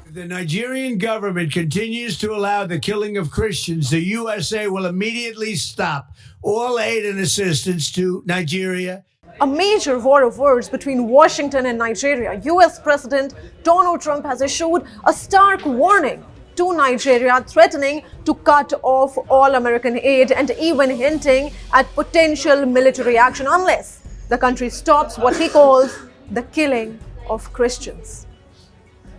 If the Nigerian government continues to allow the killing of Christians, the USA will immediately stop all aid and assistance to Nigeria. A major war of words between Washington and Nigeria. US President Donald Trump has issued a stark warning to Nigeria, threatening to cut off all American aid and even hinting at potential military action unless the country stops what he calls the killing of Christians.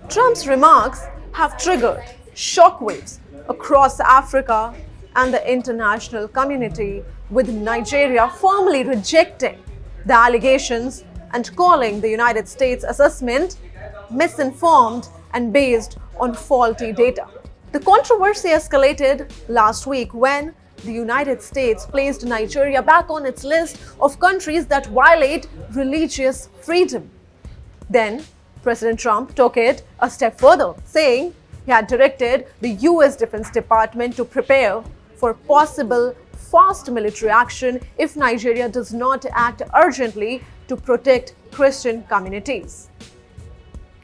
Trump's remarks have triggered shockwaves across Africa and the international community, with Nigeria firmly rejecting the allegations and calling the United States assessment misinformed and based on faulty data. The controversy escalated last week when the United States placed Nigeria back on its list of countries that violate religious freedom. Then, President Trump took it a step further, saying he had directed the US Defense Department to prepare for possible fast military action if Nigeria does not act urgently to protect Christian communities.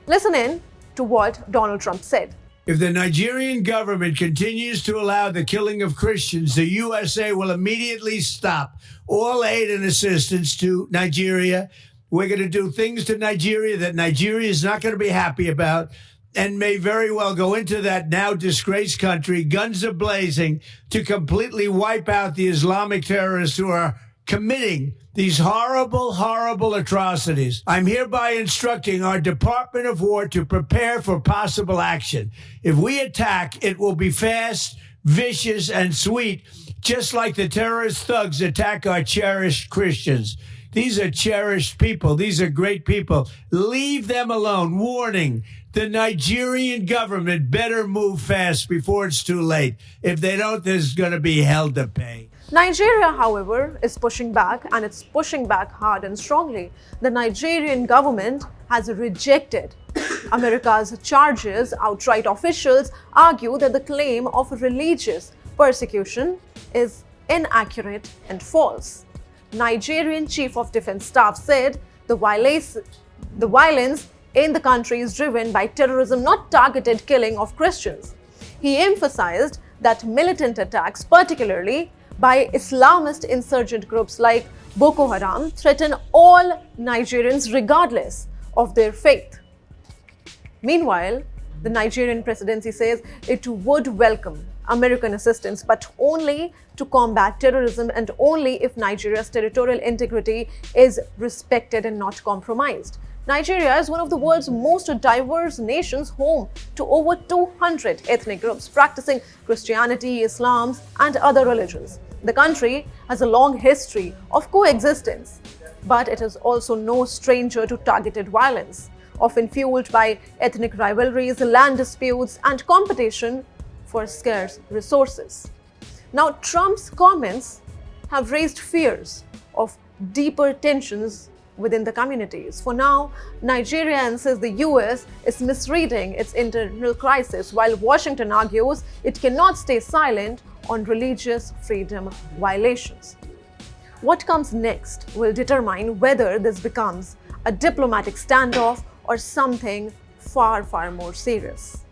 Listen in to what Donald Trump said. If the Nigerian government continues to allow the killing of Christians, the USA will immediately stop all aid and assistance to Nigeria. We're going to do things to Nigeria that Nigeria is not going to be happy about and may very well go into that now disgraced country, guns a-blazing, to completely wipe out the Islamic terrorists who are committing these horrible, horrible atrocities. I'm hereby instructing our Department of War to prepare for possible action. If we attack, it will be fast, vicious, and sweet, just like the terrorist thugs attack our cherished Christians. These are cherished people. These are great people. Leave them alone. Warning, the Nigerian government better move fast before it's too late. If they don't, there's going to be hell to pay. Nigeria, however, is pushing back, and it's pushing back hard and strongly. The Nigerian government has rejected America's charges outright. Officials argue that the claim of religious persecution is inaccurate and false. Nigerian Chief of Defense Staff said the violence in the country is driven by terrorism, not targeted killing of Christians. He emphasized that militant attacks, particularly by Islamist insurgent groups like Boko Haram, threaten all Nigerians regardless of their faith. Meanwhile, the Nigerian presidency says it would welcome American assistance, but only to combat terrorism and only if Nigeria's territorial integrity is respected and not compromised. Nigeria is one of the world's most diverse nations, home to over 200 ethnic groups practicing Christianity, Islam, and other religions. The country has a long history of coexistence, but it is also no stranger to targeted violence, often fueled by ethnic rivalries, land disputes, and competition for scarce resources. Now, Trump's comments have raised fears of deeper tensions within the communities. For now, Nigeria insists the US is misreading its internal crisis, while Washington argues it cannot stay silent on religious freedom violations. What comes next will determine whether this becomes a diplomatic standoff or something far, far more serious.